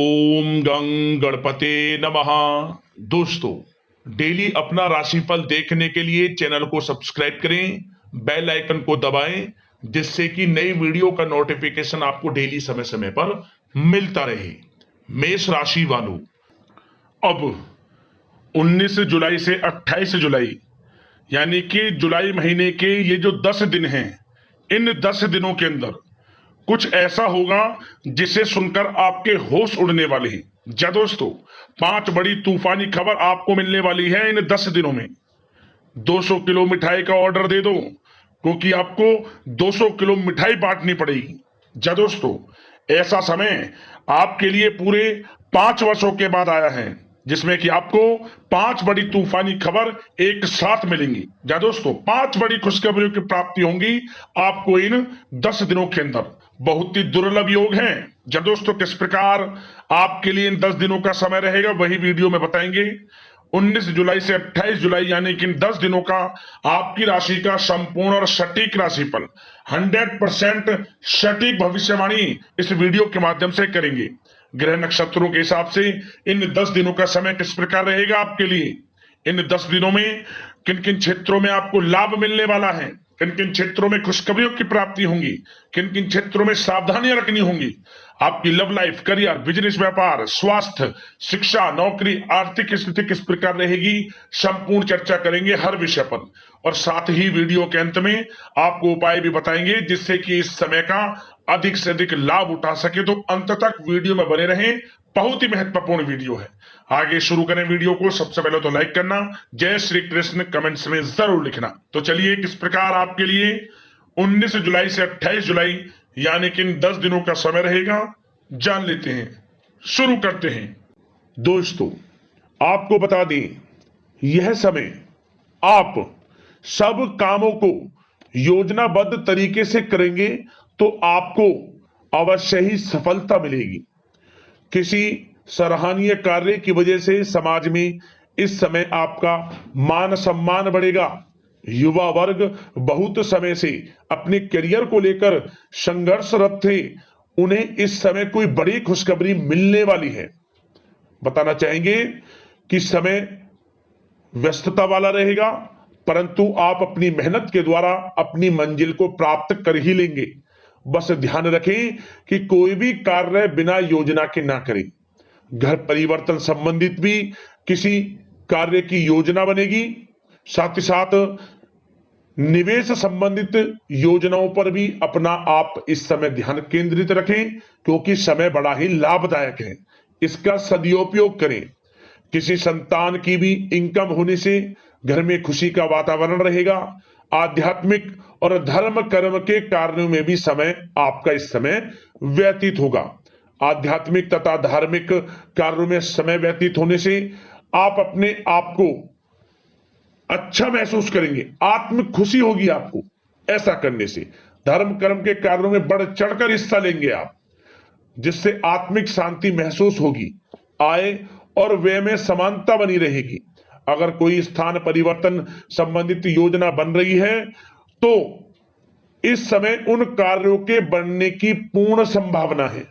ओम गं गणपते नमः। दोस्तों, डेली अपना राशिफल देखने के लिए चैनल को सब्सक्राइब करें, बेल आइकन को दबाएं, जिससे कि नई वीडियो का नोटिफिकेशन आपको डेली समय समय पर मिलता रहे। मेष राशि वालों, अब 19 जुलाई से 28 जुलाई यानी कि जुलाई महीने के ये जो 10 दिन हैं, इन 10 दिनों के अंदर कुछ ऐसा होगा जिसे सुनकर आपके होश उड़ने वाले हैं। जा दोस्तों, 5 बड़ी तूफानी खबर आपको मिलने वाली है इन 10 दिनों में। 200 किलो मिठाई का ऑर्डर दे दो, क्योंकि आपको 200 किलो मिठाई बांटनी पड़ेगी। जा दोस्तों, ऐसा समय आपके लिए पूरे 5 वर्षों के बाद आया है, जिसमें कि आपको 5 बड़ी तूफानी खबर एक साथ मिलेंगी। जा दोस्तों, 5 बड़ी खुशखबरियों की प्राप्ति होंगी आपको इन 10 दिनों के अंदर। बहुत ही दुर्लभ योग हैं। जा दोस्तों, किस प्रकार आपके लिए इन 10 दिनों का समय रहेगा वही वीडियो में बताएंगे। 19 जुलाई से 28 जुलाई यानी कि इन 10 दिनों का आपकी राशि का संपूर्ण और सटीक राशिफल 100% सटीक भविष्यवाणी इस वीडियो के माध्यम से करेंगे। ग्रह नक्षत्रों के हिसाब से इन 10 दिनों का समय किस प्रकार रहेगा आपके लिए, इन 10 दिनों में किन किन क्षेत्रों में आपको लाभ मिलने वाला है, किन किन क्षेत्रों में खुशखबरियों की प्राप्ति होंगी, किन किन क्षेत्रों में सावधानियां रखनी होंगी। आपकी लव लाइफ, करियर, बिजनेस, व्यापार, स्वास्थ्य, शिक्षा, नौकरी, आर्थिक स्थिति किस प्रकार रहेगी, संपूर्ण चर्चा करेंगे हर विषय पर। और साथ ही वीडियो के अंत में आपको उपाय भी बताएंगे, जिससे कि इस समय का अधिक से अधिक लाभ उठा सके। तो अंत तक वीडियो में बने रहें, बहुत ही महत्वपूर्ण वीडियो है। आगे शुरू करें वीडियो को। सबसे पहले तो लाइक करना, जय श्री कृष्ण कमेंट्स में जरूर लिखना। तो चलिए, किस प्रकार आपके लिए 19 जुलाई से 28 जुलाई यानी कि इन 10 दिनों का समय रहेगा, जान लेते हैं। शुरू करते हैं। दोस्तों, आपको बता दें, यह समय आप सब कामों को योजनाबद्ध तरीके से करेंगे तो आपको अवश्य ही सफलता मिलेगी। किसी सराहनीय कार्य की वजह से समाज में इस समय आपका मान सम्मान बढ़ेगा। युवा वर्ग बहुत समय से अपने करियर को लेकर संघर्षरत थे, उन्हें इस समय कोई बड़ी खुशखबरी मिलने वाली है। बताना चाहेंगे कि समय व्यस्तता वाला रहेगा, परंतु आप अपनी मेहनत के द्वारा अपनी मंजिल को प्राप्त कर ही लेंगे। बस ध्यान रखें कि कोई भी कार्य बिना योजना के ना करें। घर परिवर्तन संबंधित भी किसी कार्य की योजना बनेगी। साथ ही साथ निवेश संबंधित योजनाओं पर भी अपना आप इस समय ध्यान केंद्रित रखें, क्योंकि समय बड़ा ही लाभदायक है। इसका सदुपयोग करें। किसी संतान की भी इनकम होने से घर में खुशी का वातावरण रहेगा। आध्यात्मिक और धर्म कर्म के कार्यों में भी समय आपका इस समय व्यतीत होगा। आध्यात्मिक तथा धार्मिक कार्यों में समय व्यतीत होने से आप अपने आप को अच्छा महसूस करेंगे, आत्मिक खुशी होगी आपको ऐसा करने से। धर्म कर्म के कार्यों में बढ़ चढ़कर हिस्सा लेंगे आप, जिससे आत्मिक शांति महसूस होगी। आय और व्यय में समानता बनी रहेगी। अगर कोई स्थान परिवर्तन संबंधित योजना बन रही है तो इस समय उन कार्यों के बनने की पूर्ण संभावना है।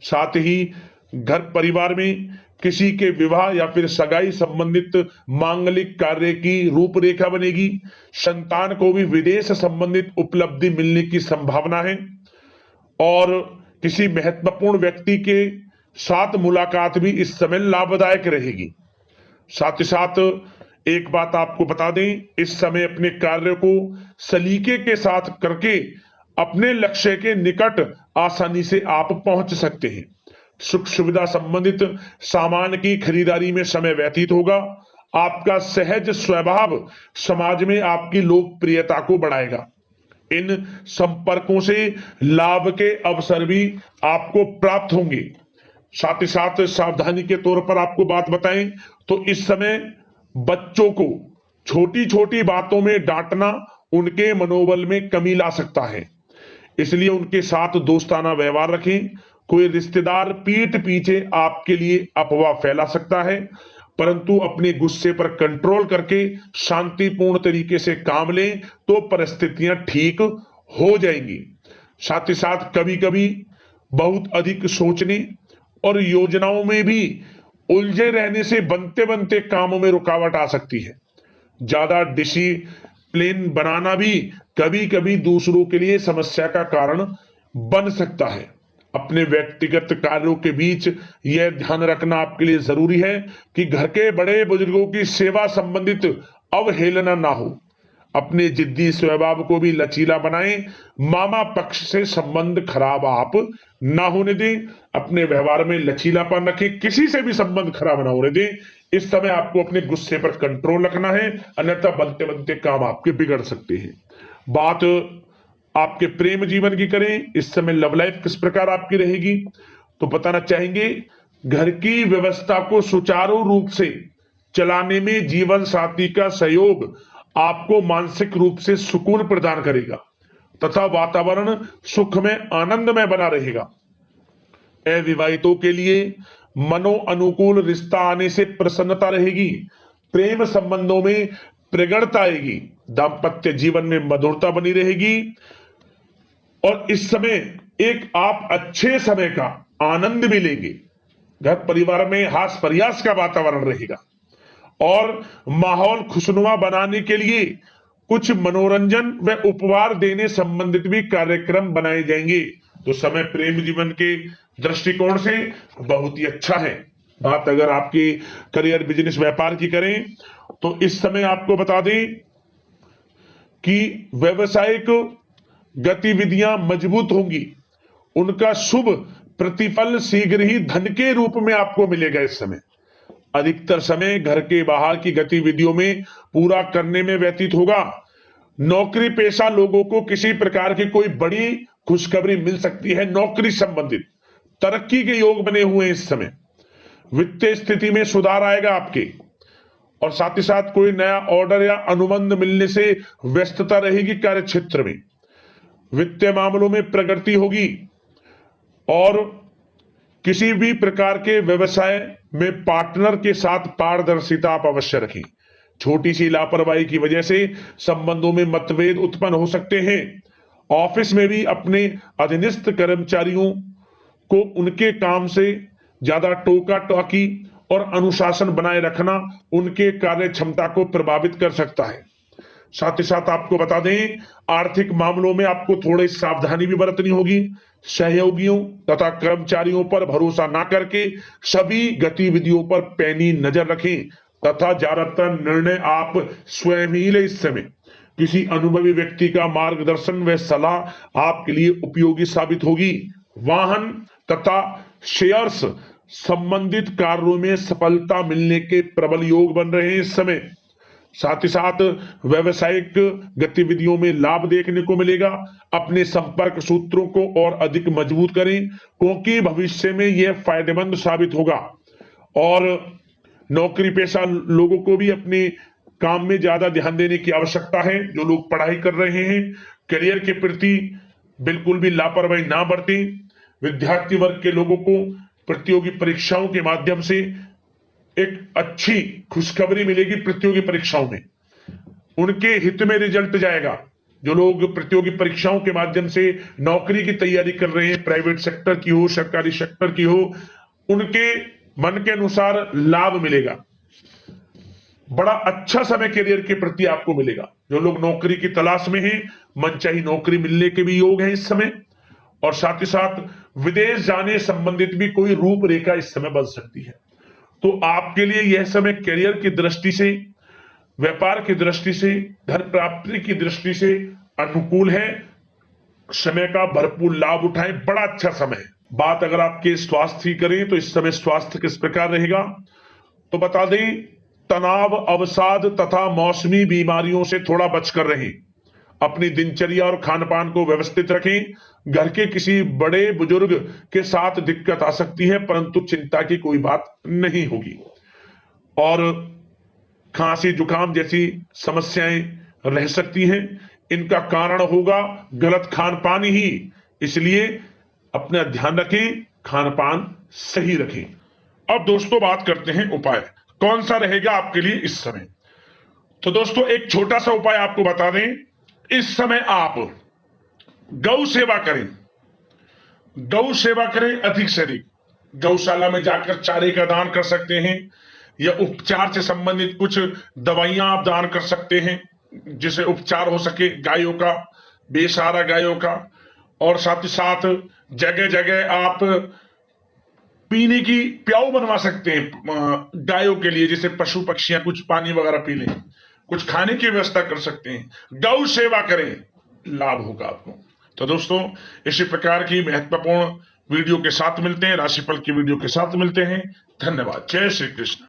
साथ ही घर परिवार में किसी के विवाह या फिर सगाई संबंधित मांगलिक कार्य की रूपरेखा बनेगी। संतान को भी विदेश संबंधित उपलब्धि मिलने की संभावना है और किसी महत्वपूर्ण व्यक्ति के साथ मुलाकात भी इस समय लाभदायक रहेगी। साथ ही साथ एक बात आपको बता दें, इस समय अपने कार्य को सलीके के साथ करके अपने लक्ष्य के निकट आसानी से आप पहुंच सकते हैं। सुख सुविधा संबंधित सामान की खरीदारी में समय व्यतीत होगा। आपका सहज स्वभाव समाज में आपकी लोकप्रियता को बढ़ाएगा। इन संपर्कों से लाभ के अवसर भी आपको प्राप्त होंगे। साथ ही साथ सावधानी के तौर पर आपको बात बताएं तो इस समय बच्चों को छोटी छोटी बातों में डांटना उनके मनोबल में कमी ला सकता है, इसलिए उनके साथ दोस्ताना व्यवहार रखें। कोई रिश्तेदार पीठ पीछे आपके लिए अफवाह फैला सकता है, परंतु अपने गुस्से पर कंट्रोल करके शांतिपूर्ण तरीके से काम लें तो परिस्थितियां ठीक हो जाएंगी। साथ ही साथ कभी कभी बहुत अधिक सोचने और योजनाओं में भी उलझे रहने से बनते बनते कामों में रुकावट आ सकती है। ज्यादा डिसिप्लिन बनाना भी कभी कभी दूसरों के लिए समस्या का कारण बन सकता है। अपने व्यक्तिगत कार्यों के बीच यह ध्यान रखना आपके लिए जरूरी है कि घर के बड़े बुजुर्गों की सेवा संबंधित अवहेलना ना हो। अपने जिद्दी स्वभाव को भी लचीला बनाएं। मामा पक्ष से संबंध खराब आप ना होने दें। अपने व्यवहार में लचीलापन रखें, किसी से भी संबंध खराब ना होने दें। इस समय आपको अपने गुस्से पर कंट्रोल रखना है, अन्यथा बनते बनते काम आपके बिगड़ सकते हैं। बात आपके प्रेम जीवन की करें, इस समय लव लाइफ किस प्रकार आपकी रहेगी, तो बताना चाहेंगे घर की व्यवस्था को सुचारू रूप से चलाने में जीवन साथी का सहयोग आपको मानसिक रूप से सुकून प्रदान करेगा तथा वातावरण सुख में आनंदमय बना रहेगा। अविवाहितों के लिए मनो अनुकूल रिश्ता आने से प्रसन्नता रहेगी। प्रेम संबंधों में प्रगड़ता आएगी। दाम्पत्य जीवन में मधुरता बनी रहेगी और इस समय एक आप अच्छे समय का आनंद भी लेंगे। घर परिवार में हास प्रयास का वातावरण रहेगा और माहौल खुशनुमा बनाने के लिए कुछ मनोरंजन व उपहार देने संबंधित भी कार्यक्रम बनाए जाएंगे। तो समय प्रेम जीवन के दृष्टिकोण से बहुत ही अच्छा है। बात अगर आपकी करियर बिजनेस व्यापार की करें तो इस समय आपको बता दें कि व्यवसायिक गतिविधियां मजबूत होंगी। उनका शुभ प्रतिफल शीघ्र ही धन के रूप में आपको मिलेगा। इस समय अधिकतर समय घर के बाहर की गतिविधियों में पूरा करने में व्यतीत होगा। नौकरी पेशा लोगों को किसी प्रकार की कोई बड़ी खुशखबरी मिल सकती है। नौकरी संबंधित तरक्की के योग बने हुए हैं। इस समय वित्तीय स्थिति में सुधार आएगा आपके, और साथ ही साथ कोई नया ऑर्डर या अनुबंध मिलने से व्यस्तता रहेगी। कार्य क्षेत्र में वित्तीय मामलों में प्रगति होगी और किसी भी प्रकार के व्यवसाय में पार्टनर के साथ पारदर्शिता आप अवश्य रखें। छोटी सी लापरवाही की वजह से संबंधों में मतभेद उत्पन्न हो सकते हैं। ऑफिस में भी अपने अधीनस्थ कर्मचारियों को उनके काम से ज्यादा टोका टाकी और अनुशासन बनाए रखना उनके कार्य क्षमता को प्रभावित कर सकता है। साथ ही साथ आपको बता दें, आर्थिक मामलों में आपको थोड़ी सावधानी भी बरतनी होगी। सहयोगियों तथा कर्मचारियों पर भरोसा ना करके सभी गतिविधियों पर पैनी नजर रखें तथा ज्यादातर निर्णय आप स्वयं ही लें। इस समय किसी अनुभवी व्यक्ति का मार्गदर्शन व सलाह आपके लिए उपयोगी साबित होगी। वाहन तथा शेयर्स संबंधित कार्यों में सफलता मिलने के प्रबल योग बन रहे हैं इस समय। साथ ही साथ व्यवसायिक गतिविधियों में लाभ देखने को मिलेगा। अपने संपर्क सूत्रों को और अधिक मजबूत करें क्योंकि भविष्य में यह फायदेमंद साबित होगा। और नौकरी पेशा लोगों को भी अपने काम में ज्यादा ध्यान देने की आवश्यकता है। जो लोग पढ़ाई कर रहे हैं, करियर के प्रति बिल्कुल भी लापरवाही ना बरतें। विद्यार्थी वर्ग के लोगों को प्रतियोगी परीक्षाओं के माध्यम से एक अच्छी खुशखबरी मिलेगी। प्रतियोगी परीक्षाओं में उनके हित में रिजल्ट जाएगा। जो लोग प्रतियोगी परीक्षाओं के माध्यम से नौकरी की तैयारी कर रहे हैं, प्राइवेट सेक्टर की हो, सरकारी सेक्टर की हो, उनके मन के अनुसार लाभ मिलेगा। बड़ा अच्छा समय करियर के प्रति आपको मिलेगा। जो लोग नौकरी की तलाश में हैं, मनचाही नौकरी मिलने के भी योग हैं इस समय। और साथ ही साथ विदेश जाने संबंधित भी कोई रूपरेखा इस समय बन सकती है। तो आपके लिए यह समय करियर की दृष्टि से, व्यापार की दृष्टि से, धन प्राप्ति की दृष्टि से अनुकूल है। समय का भरपूर लाभ उठाएं, बड़ा अच्छा समय है। बात अगर आपके स्वास्थ्य की करें तो इस समय स्वास्थ्य किस प्रकार रहेगा, तो बता दें तनाव, अवसाद तथा मौसमी बीमारियों से थोड़ा बचकर रहें। अपनी दिनचर्या और खान पान को व्यवस्थित रखें। घर के किसी बड़े बुजुर्ग के साथ दिक्कत आ सकती है, परंतु चिंता की कोई बात नहीं होगी। और खांसी जुकाम जैसी समस्याएं रह सकती हैं। इनका कारण होगा गलत खान पान ही, इसलिए अपना ध्यान रखें, खान पान सही रखें। अब दोस्तों बात करते हैं उपाय, कौन सा रहेगा आपके लिए इस समय। तो दोस्तों एक छोटा सा उपाय आपको बता दें। इस समय आप गौ सेवा करें, गौ सेवा करें अधिक से अधिक। गौशाला में जाकर चारे का दान कर सकते हैं, या उपचार से संबंधित कुछ दवाइयां आप दान कर सकते हैं जिसे उपचार हो सके गायों का, बेसहारा गायों का। और साथ ही साथ जगह जगह आप पीने की प्याऊ बनवा सकते हैं गायों के लिए, जैसे पशु पक्षियां कुछ पानी वगैरह पी लें, कुछ खाने की व्यवस्था कर सकते हैं। गौ सेवा करें, लाभ होगा आपको। तो दोस्तों, इसी प्रकार की महत्वपूर्ण वीडियो के साथ मिलते हैं, राशिफल की वीडियो के साथ मिलते हैं। धन्यवाद। जय श्री कृष्ण।